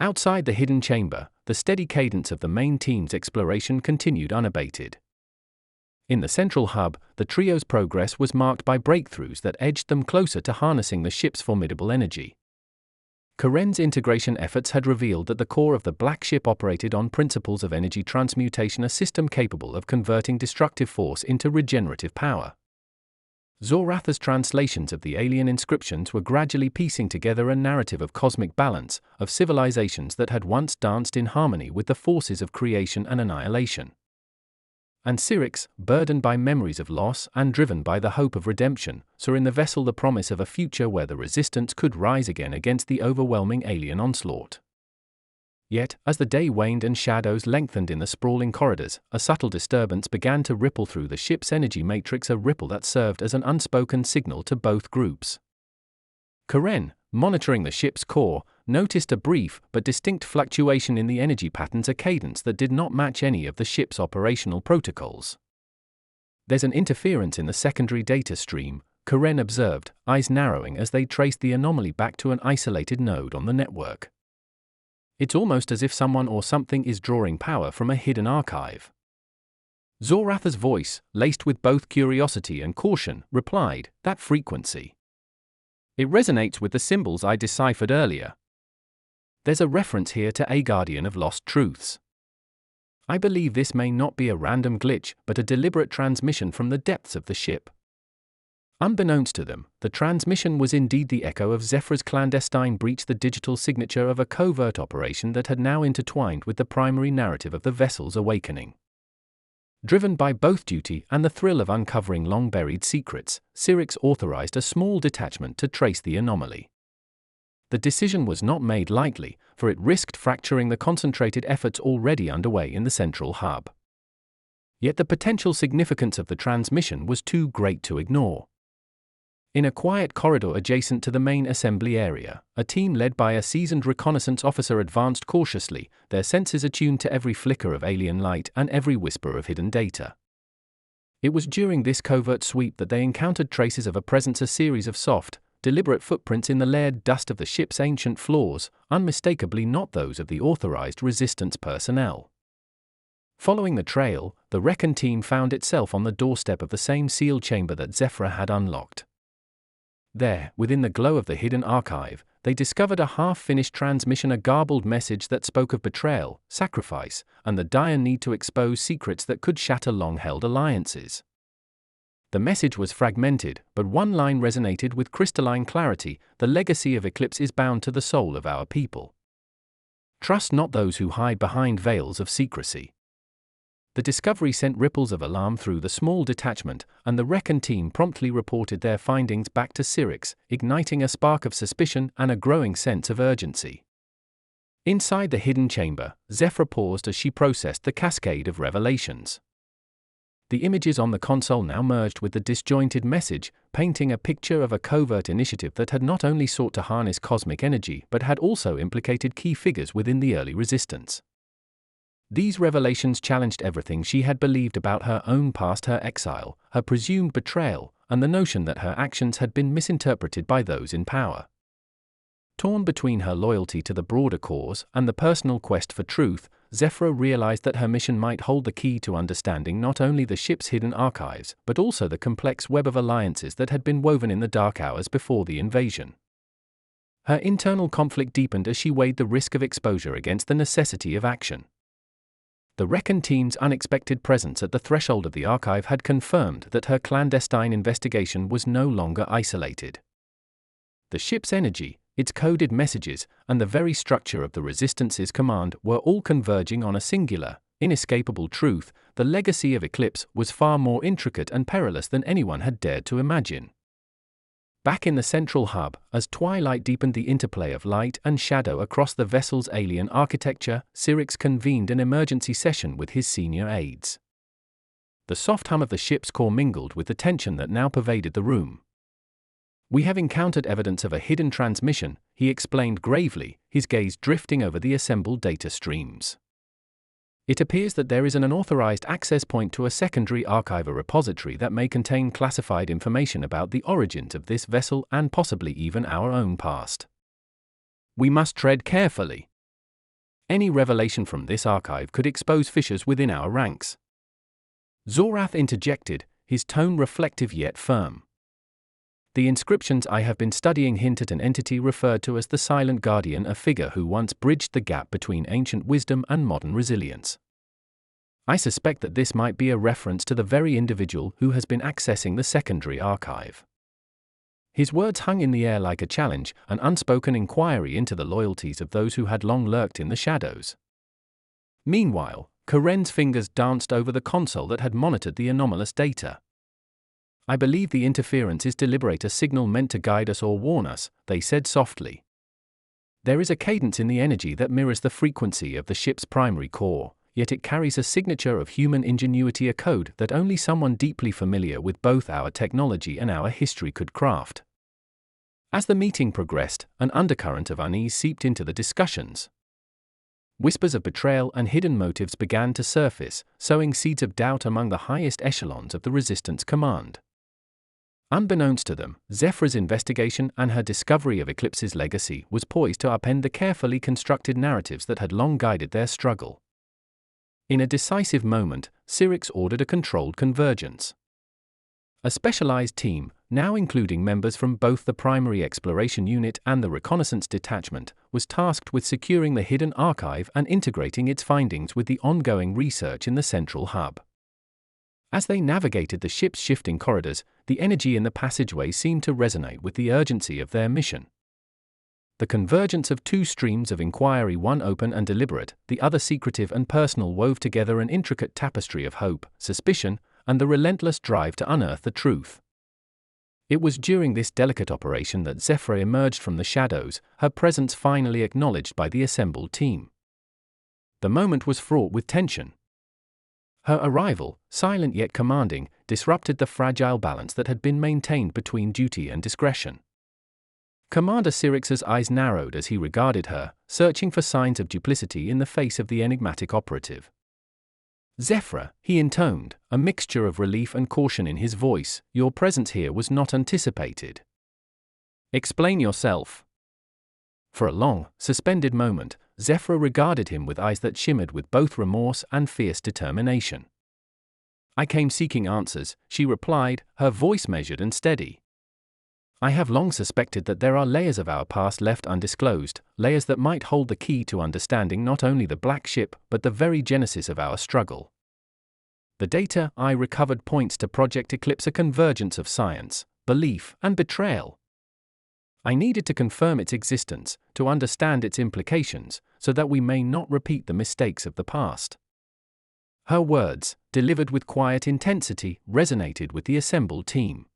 Outside the hidden chamber, the steady cadence of the main team's exploration continued unabated. In the central hub, the trio's progress was marked by breakthroughs that edged them closer to harnessing the ship's formidable energy. Karen's integration efforts had revealed that the core of the Black ship operated on principles of energy transmutation, a system capable of converting destructive force into regenerative power. Zoratha's translations of the alien inscriptions were gradually piecing together a narrative of cosmic balance, of civilizations that had once danced in harmony with the forces of creation and annihilation. And Syrinx, burdened by memories of loss and driven by the hope of redemption, saw in the vessel the promise of a future where the resistance could rise again against the overwhelming alien onslaught. Yet, as the day waned and shadows lengthened in the sprawling corridors, a subtle disturbance began to ripple through the ship's energy matrix, a ripple that served as an unspoken signal to both groups. Karen, monitoring the ship's core, noticed a brief but distinct fluctuation in the energy patterns, a cadence that did not match any of the ship's operational protocols. "There's an interference in the secondary data stream," Karen observed, eyes narrowing as they traced the anomaly back to an isolated node on the network. "It's almost as if someone or something is drawing power from a hidden archive." Zoratha's voice, laced with both curiosity and caution, replied, "That frequency. It resonates with the symbols I deciphered earlier. There's a reference here to a guardian of lost truths. I believe this may not be a random glitch, but a deliberate transmission from the depths of the ship." Unbeknownst to them, the transmission was indeed the echo of Zephyr's clandestine breach, the digital signature of a covert operation that had now intertwined with the primary narrative of the vessel's awakening. Driven by both duty and the thrill of uncovering long-buried secrets, Syrinx authorized a small detachment to trace the anomaly. The decision was not made lightly, for it risked fracturing the concentrated efforts already underway in the central hub. Yet the potential significance of the transmission was too great to ignore. In a quiet corridor adjacent to the main assembly area, a team led by a seasoned reconnaissance officer advanced cautiously, their senses attuned to every flicker of alien light and every whisper of hidden data. It was during this covert sweep that they encountered traces of a presence, a series of soft, deliberate footprints in the layered dust of the ship's ancient floors, unmistakably not those of the authorized resistance personnel. Following the trail, the Recon team found itself on the doorstep of the same sealed chamber that Zephyr had unlocked. There, within the glow of the hidden archive, they discovered a half-finished transmission, a garbled message that spoke of betrayal, sacrifice, and the dire need to expose secrets that could shatter long-held alliances. The message was fragmented, but one line resonated with crystalline clarity: "The legacy of Eclipse is bound to the soul of our people. Trust not those who hide behind veils of secrecy." The discovery sent ripples of alarm through the small detachment, and the Recon team promptly reported their findings back to Syrinx, igniting a spark of suspicion and a growing sense of urgency. Inside the hidden chamber, Zephyr paused as she processed the cascade of revelations. The images on the console now merged with the disjointed message, painting a picture of a covert initiative that had not only sought to harness cosmic energy but had also implicated key figures within the early resistance. These revelations challenged everything she had believed about her own past, her exile, her presumed betrayal, and the notion that her actions had been misinterpreted by those in power. Torn between her loyalty to the broader cause and the personal quest for truth, Zephyr realized that her mission might hold the key to understanding not only the ship's hidden archives, but also the complex web of alliances that had been woven in the dark hours before the invasion. Her internal conflict deepened as she weighed the risk of exposure against the necessity of action. The Recon team's unexpected presence at the threshold of the archive had confirmed that her clandestine investigation was no longer isolated. The ship's energy, its coded messages, and the very structure of the Resistance's command were all converging on a singular, inescapable truth: the legacy of Eclipse was far more intricate and perilous than anyone had dared to imagine. Back in the central hub, as twilight deepened the interplay of light and shadow across the vessel's alien architecture, Syrinx convened an emergency session with his senior aides. The soft hum of the ship's core mingled with the tension that now pervaded the room. "We have encountered evidence of a hidden transmission," he explained gravely, his gaze drifting over the assembled data streams. "It appears that there is an unauthorized access point to a secondary archive, a repository that may contain classified information about the origins of this vessel and possibly even our own past. We must tread carefully." Any revelation from this archive could expose fissures within our ranks. Zorath interjected, his tone reflective yet firm. The inscriptions I have been studying hint at an entity referred to as the Silent Guardian, a figure who once bridged the gap between ancient wisdom and modern resilience. I suspect that this might be a reference to the very individual who has been accessing the secondary archive. His words hung in the air like a challenge, an unspoken inquiry into the loyalties of those who had long lurked in the shadows. Meanwhile, Karen's fingers danced over the console that had monitored the anomalous data. I believe the interference is deliberate, a signal meant to guide us or warn us, they said softly. There is a cadence in the energy that mirrors the frequency of the ship's primary core, yet it carries a signature of human ingenuity, a code that only someone deeply familiar with both our technology and our history could craft. As the meeting progressed, an undercurrent of unease seeped into the discussions. Whispers of betrayal and hidden motives began to surface, sowing seeds of doubt among the highest echelons of the Resistance Command. Unbeknownst to them, Zephrah's investigation and her discovery of Eclipse's legacy was poised to upend the carefully constructed narratives that had long guided their struggle. In a decisive moment, Cyrix ordered a controlled convergence. A specialized team, now including members from both the primary exploration unit and the reconnaissance detachment, was tasked with securing the hidden archive and integrating its findings with the ongoing research in the central hub. As they navigated the ship's shifting corridors, the energy in the passageway seemed to resonate with the urgency of their mission. The convergence of two streams of inquiry, one open and deliberate, the other secretive and personal, wove together an intricate tapestry of hope, suspicion, and the relentless drive to unearth the truth. It was during this delicate operation that Zephrah emerged from the shadows, her presence finally acknowledged by the assembled team. The moment was fraught with tension. Her arrival, silent yet commanding, disrupted the fragile balance that had been maintained between duty and discretion. Commander Cyrix's eyes narrowed as he regarded her, searching for signs of duplicity in the face of the enigmatic operative. "Zephrah," he intoned, a mixture of relief and caution in his voice, "your presence here was not anticipated. Explain yourself." For a long, suspended moment, Zephrah regarded him with eyes that shimmered with both remorse and fierce determination. "I came seeking answers," she replied, her voice measured and steady. "I have long suspected that there are layers of our past left undisclosed, layers that might hold the key to understanding not only the Black Ship but the very genesis of our struggle. The data I recovered points to Project Eclipse, a convergence of science, belief, and betrayal. I needed to confirm its existence, to understand its implications, so that we may not repeat the mistakes of the past." Her words, delivered with quiet intensity, resonated with the assembled team.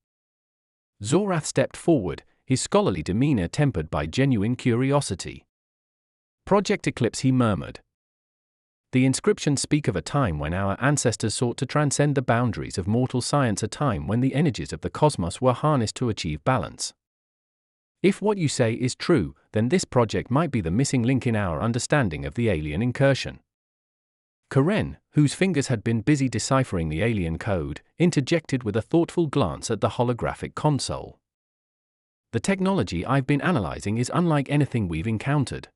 Zorath stepped forward, his scholarly demeanor tempered by genuine curiosity. "Project Eclipse," he murmured. "The inscriptions speak of a time when our ancestors sought to transcend the boundaries of mortal science, a time when the energies of the cosmos were harnessed to achieve balance. If what you say is true, then this project might be the missing link in our understanding of the alien incursion." Karen, whose fingers had been busy deciphering the alien code, interjected with a thoughtful glance at the holographic console. "The technology I've been analyzing is unlike anything we've encountered.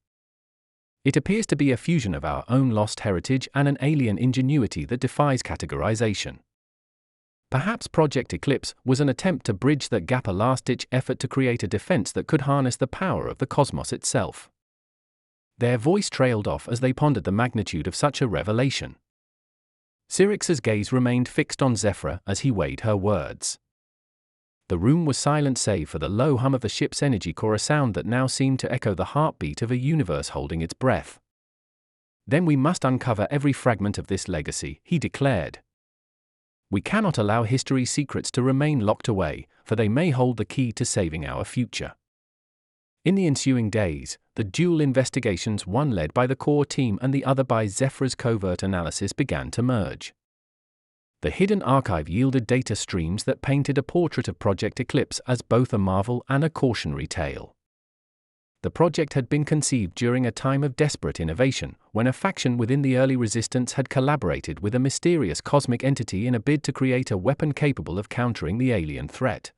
It appears to be a fusion of our own lost heritage and an alien ingenuity that defies categorization. Perhaps Project Eclipse was an attempt to bridge that gap, a last-ditch effort to create a defense that could harness the power of the cosmos itself." Their voice trailed off as they pondered the magnitude of such a revelation. Cyrix's gaze remained fixed on Zephrah as he weighed her words. The room was silent save for the low hum of the ship's energy core, a sound that now seemed to echo the heartbeat of a universe holding its breath. "Then we must uncover every fragment of this legacy," he declared. "We cannot allow history's secrets to remain locked away, for they may hold the key to saving our future." In the ensuing days, the dual investigations, one led by the core team and the other by Zephrah's covert analysis, began to merge. The hidden archive yielded data streams that painted a portrait of Project Eclipse as both a marvel and a cautionary tale. The project had been conceived during a time of desperate innovation, when a faction within the early resistance had collaborated with a mysterious cosmic entity in a bid to create a weapon capable of countering the alien threat.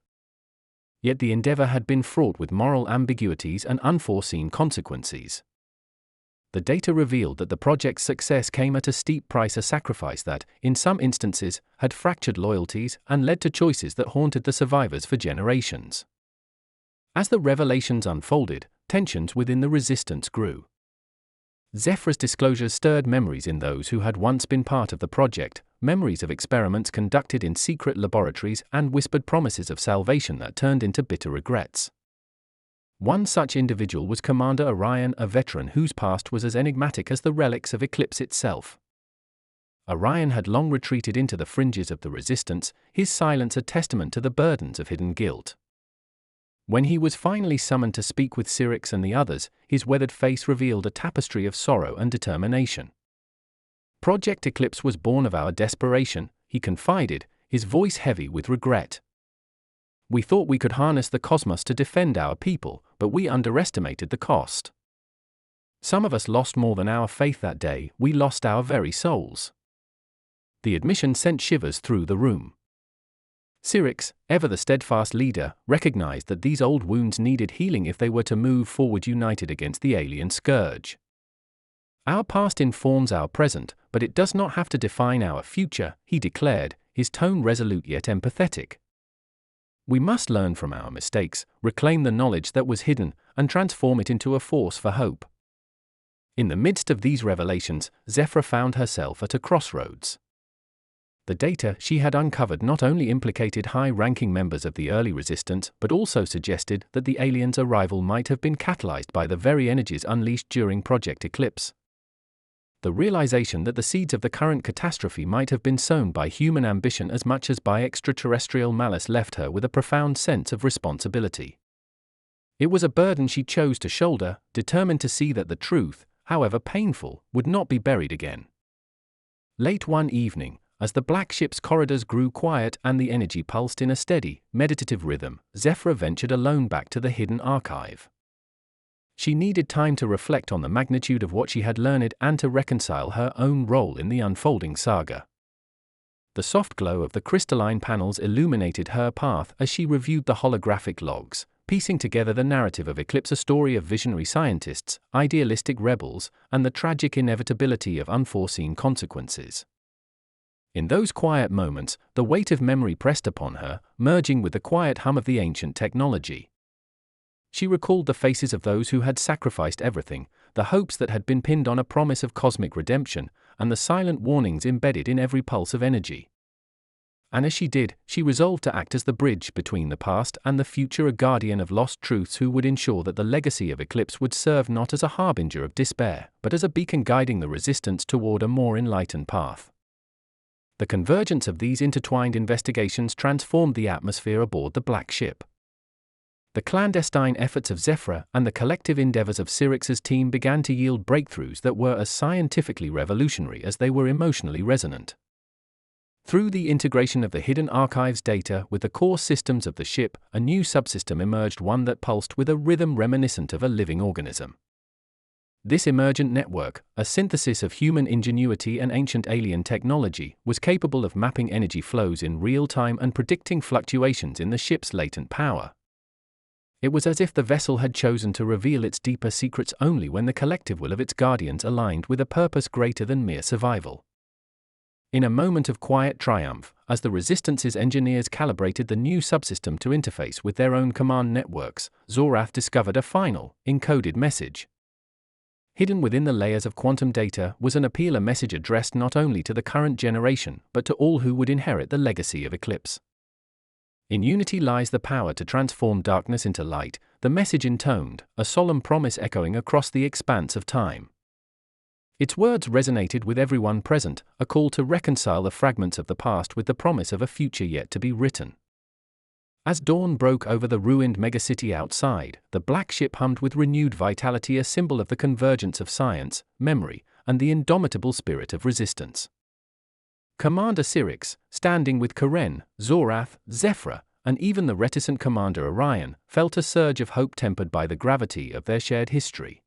Yet the endeavor had been fraught with moral ambiguities and unforeseen consequences. The data revealed that the project's success came at a steep price, a sacrifice that, in some instances, had fractured loyalties and led to choices that haunted the survivors for generations. As the revelations unfolded, tensions within the resistance grew. Zephrah's disclosures stirred memories in those who had once been part of the project, memories of experiments conducted in secret laboratories and whispered promises of salvation that turned into bitter regrets. One such individual was Commander Orion, a veteran whose past was as enigmatic as the relics of Eclipse itself. Orion had long retreated into the fringes of the resistance, his silence a testament to the burdens of hidden guilt. When he was finally summoned to speak with Syrinx and the others, his weathered face revealed a tapestry of sorrow and determination. Project Eclipse was born of our desperation, he confided, his voice heavy with regret. We thought we could harness the cosmos to defend our people, but we underestimated the cost. Some of us lost more than our faith that day, we lost our very souls. The admission sent shivers through the room. Syrinx, ever the steadfast leader, recognized that these old wounds needed healing if they were to move forward united against the alien scourge. Our past informs our present, but it does not have to define our future, he declared, his tone resolute yet empathetic. We must learn from our mistakes, reclaim the knowledge that was hidden, and transform it into a force for hope. In the midst of these revelations, Zephrah found herself at a crossroads. The data she had uncovered not only implicated high-ranking members of the early resistance but also suggested that the aliens' arrival might have been catalyzed by the very energies unleashed during Project Eclipse. The realization that the seeds of the current catastrophe might have been sown by human ambition as much as by extraterrestrial malice left her with a profound sense of responsibility. It was a burden she chose to shoulder, determined to see that the truth, however painful, would not be buried again. Late one evening, as the black ship's corridors grew quiet and the energy pulsed in a steady, meditative rhythm, Zephrah ventured alone back to the hidden archive. She needed time to reflect on the magnitude of what she had learned and to reconcile her own role in the unfolding saga. The soft glow of the crystalline panels illuminated her path as she reviewed the holographic logs, piecing together the narrative of Eclipse, a story of visionary scientists, idealistic rebels, and the tragic inevitability of unforeseen consequences. In those quiet moments, the weight of memory pressed upon her, merging with the quiet hum of the ancient technology. She recalled the faces of those who had sacrificed everything, the hopes that had been pinned on a promise of cosmic redemption, and the silent warnings embedded in every pulse of energy. And as she did, she resolved to act as the bridge between the past and the future, a guardian of lost truths who would ensure that the legacy of Eclipse would serve not as a harbinger of despair, but as a beacon guiding the resistance toward a more enlightened path. The convergence of these intertwined investigations transformed the atmosphere aboard the Black Ship. The clandestine efforts of Zephrah and the collective endeavors of Syrinx's team began to yield breakthroughs that were as scientifically revolutionary as they were emotionally resonant. Through the integration of the hidden archive's data with the core systems of the ship, a new subsystem emerged, one that pulsed with a rhythm reminiscent of a living organism. This emergent network, a synthesis of human ingenuity and ancient alien technology, was capable of mapping energy flows in real time and predicting fluctuations in the ship's latent power. It was as if the vessel had chosen to reveal its deeper secrets only when the collective will of its guardians aligned with a purpose greater than mere survival. In a moment of quiet triumph, as the Resistance's engineers calibrated the new subsystem to interface with their own command networks, Zorath discovered a final, encoded message. Hidden within the layers of quantum data was an appeal, a message addressed not only to the current generation but to all who would inherit the legacy of Eclipse. In unity lies the power to transform darkness into light, the message intoned, a solemn promise echoing across the expanse of time. Its words resonated with everyone present, a call to reconcile the fragments of the past with the promise of a future yet to be written. As dawn broke over the ruined megacity outside, the Black Ship hummed with renewed vitality, a symbol of the convergence of science, memory, and the indomitable spirit of resistance. Commander Syrinx, standing with Karen, Zorath, Zephrah, and even the reticent Commander Orion, felt a surge of hope tempered by the gravity of their shared history.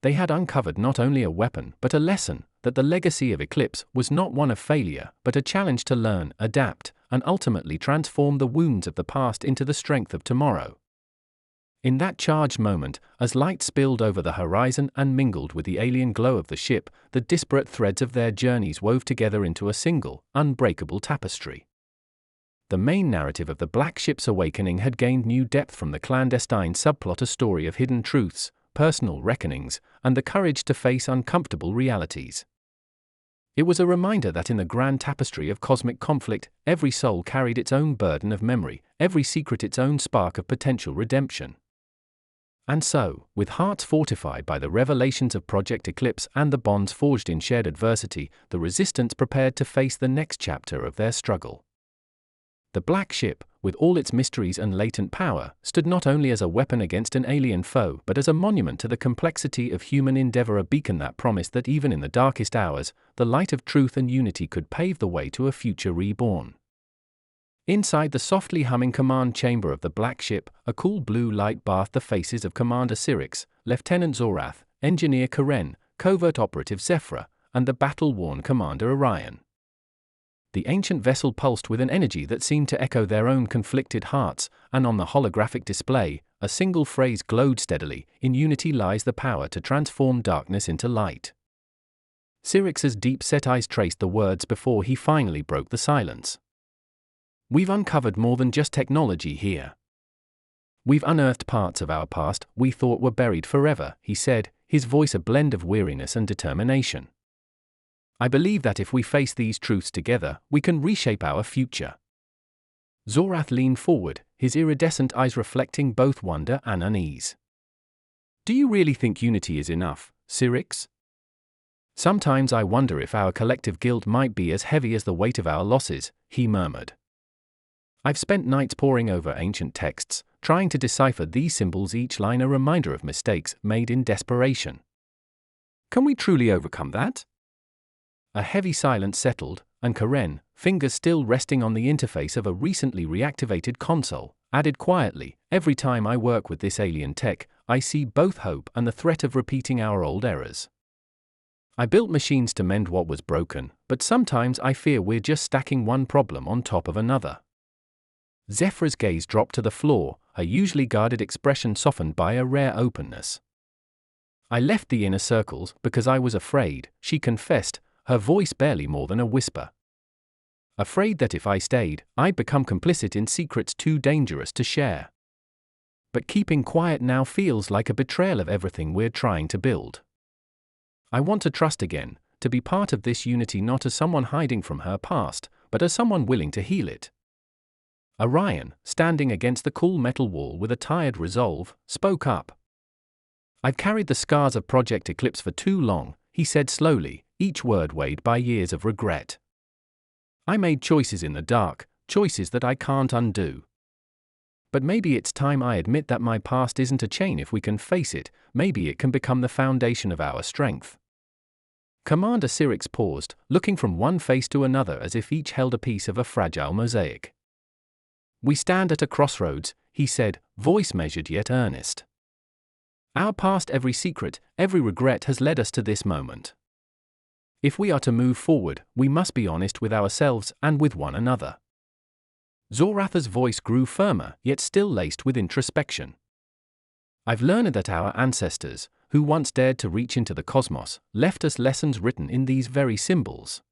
They had uncovered not only a weapon but a lesson, that the legacy of Eclipse was not one of failure but a challenge to learn, adapt, and ultimately transform the wounds of the past into the strength of tomorrow. In that charged moment, as light spilled over the horizon and mingled with the alien glow of the ship, the disparate threads of their journeys wove together into a single, unbreakable tapestry. The main narrative of the Black Ship's awakening had gained new depth from the clandestine subplot, a story of hidden truths, personal reckonings, and the courage to face uncomfortable realities. It was a reminder that in the grand tapestry of cosmic conflict, every soul carried its own burden of memory, every secret its own spark of potential redemption. And so, with hearts fortified by the revelations of Project Eclipse and the bonds forged in shared adversity, the Resistance prepared to face the next chapter of their struggle. The Black Ship, with all its mysteries and latent power, stood not only as a weapon against an alien foe but as a monument to the complexity of human endeavor, a beacon that promised that even in the darkest hours, the light of truth and unity could pave the way to a future reborn. Inside the softly humming command chamber of the Black Ship, a cool blue light bathed the faces of Commander Cyrix, Lieutenant Zorath, Engineer Karen, Covert Operative Zephyr, and the battle-worn Commander Orion. The ancient vessel pulsed with an energy that seemed to echo their own conflicted hearts, and on the holographic display, a single phrase glowed steadily: "In unity lies the power to transform darkness into light." Cyrix's deep-set eyes traced the words before he finally broke the silence. "We've uncovered more than just technology here. We've unearthed parts of our past we thought were buried forever," he said, his voice a blend of weariness and determination. "I believe that if we face these truths together, we can reshape our future." Zorath leaned forward, his iridescent eyes reflecting both wonder and unease. "Do you really think unity is enough, Cyrix? Sometimes I wonder if our collective guilt might be as heavy as the weight of our losses," he murmured. "I've spent nights poring over ancient texts, trying to decipher these symbols, each line a reminder of mistakes made in desperation. Can we truly overcome that?" A heavy silence settled, and Karen, fingers still resting on the interface of a recently reactivated console, added quietly, "Every time I work with this alien tech, I see both hope and the threat of repeating our old errors. I built machines to mend what was broken, but sometimes I fear we're just stacking one problem on top of another." Zephyr's gaze dropped to the floor, her usually guarded expression softened by a rare openness. "I left the inner circles because I was afraid," she confessed, her voice barely more than a whisper. "Afraid that if I stayed, I'd become complicit in secrets too dangerous to share. But keeping quiet now feels like a betrayal of everything we're trying to build. I want to trust again, to be part of this unity not as someone hiding from her past, but as someone willing to heal it." Orion, standing against the cool metal wall with a tired resolve, spoke up. "I've carried the scars of Project Eclipse for too long," he said slowly, each word weighed by years of regret. "I made choices in the dark, choices that I can't undo. But maybe it's time I admit that my past isn't a chain. If we can face it, maybe it can become the foundation of our strength." Commander Cyrix paused, looking from one face to another as if each held a piece of a fragile mosaic. "We stand at a crossroads," he said, voice measured yet earnest. "Our past, every secret, every regret has led us to this moment. If we are to move forward, we must be honest with ourselves and with one another." Zorath's voice grew firmer, yet still laced with introspection. "I've learned that our ancestors, who once dared to reach into the cosmos, left us lessons written in these very symbols.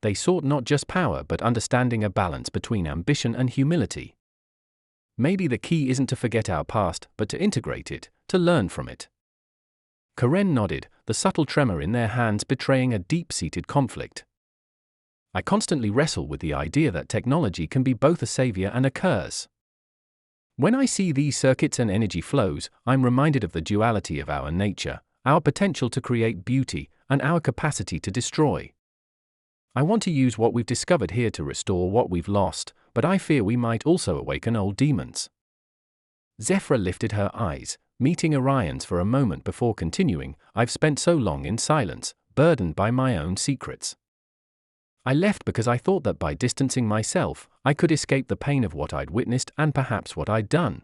They sought not just power but understanding, a balance between ambition and humility. Maybe the key isn't to forget our past, but to integrate it, to learn from it." Karen nodded, the subtle tremor in their hands betraying a deep-seated conflict. "I constantly wrestle with the idea that technology can be both a savior and a curse. When I see these circuits and energy flows, I'm reminded of the duality of our nature, our potential to create beauty, and our capacity to destroy. I want to use what we've discovered here to restore what we've lost, but I fear we might also awaken old demons." Zephyr lifted her eyes, meeting Orion's for a moment before continuing, "I've spent so long in silence, burdened by my own secrets. I left because I thought that by distancing myself, I could escape the pain of what I'd witnessed and perhaps what I'd done.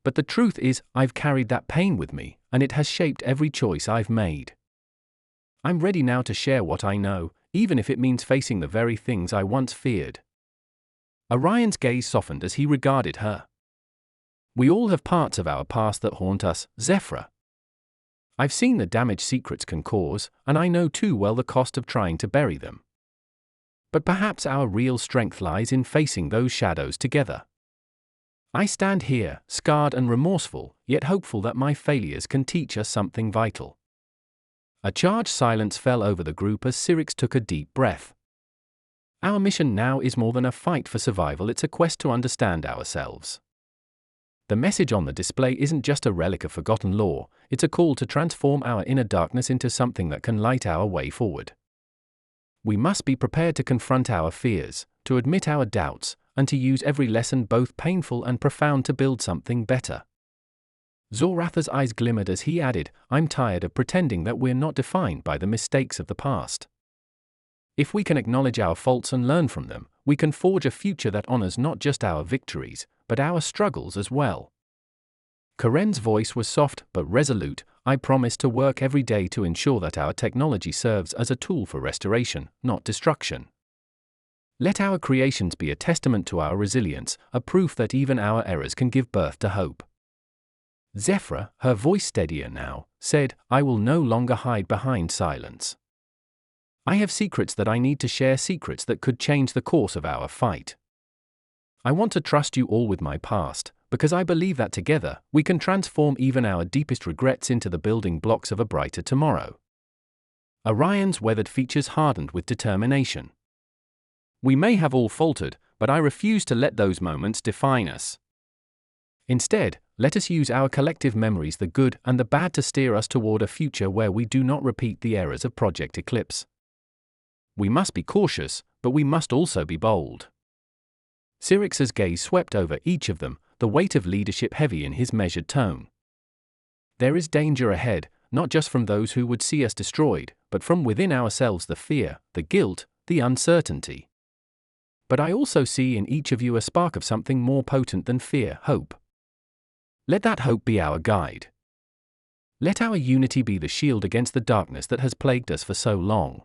But the truth is, I've carried that pain with me, and it has shaped every choice I've made. I'm ready now to share what I know, even if it means facing the very things I once feared." Orion's gaze softened as he regarded her. We all have parts of our past that haunt us, Zephyr. I've seen the damage secrets can cause, and I know too well the cost of trying to bury them. But perhaps our real strength lies in facing those shadows together. I stand here, scarred and remorseful, yet hopeful that my failures can teach us something vital. A charged silence fell over the group as Cyrix took a deep breath. Our mission now is more than a fight for survival, it's a quest to understand ourselves. The message on the display isn't just a relic of forgotten lore, it's a call to transform our inner darkness into something that can light our way forward. We must be prepared to confront our fears, to admit our doubts, and to use every lesson, both painful and profound, to build something better. Zoratha's eyes glimmered as he added, I'm tired of pretending that we're not defined by the mistakes of the past. If we can acknowledge our faults and learn from them, we can forge a future that honors not just our victories, but our struggles as well. Karen's voice was soft but resolute. I promise to work every day to ensure that our technology serves as a tool for restoration, not destruction. Let our creations be a testament to our resilience, a proof that even our errors can give birth to hope. Zephyr, her voice steadier now, said, I will no longer hide behind silence. I have secrets that I need to share, secrets that could change the course of our fight. I want to trust you all with my past, because I believe that together, we can transform even our deepest regrets into the building blocks of a brighter tomorrow. Orion's weathered features hardened with determination. We may have all faltered, but I refuse to let those moments define us. Instead, let us use our collective memories, the good and the bad, to steer us toward a future where we do not repeat the errors of Project Eclipse. We must be cautious, but we must also be bold. Cyrix's gaze swept over each of them, the weight of leadership heavy in his measured tone. There is danger ahead, not just from those who would see us destroyed, but from within ourselves, the fear, the guilt, the uncertainty. But I also see in each of you a spark of something more potent than fear, hope. Let that hope be our guide. Let our unity be the shield against the darkness that has plagued us for so long.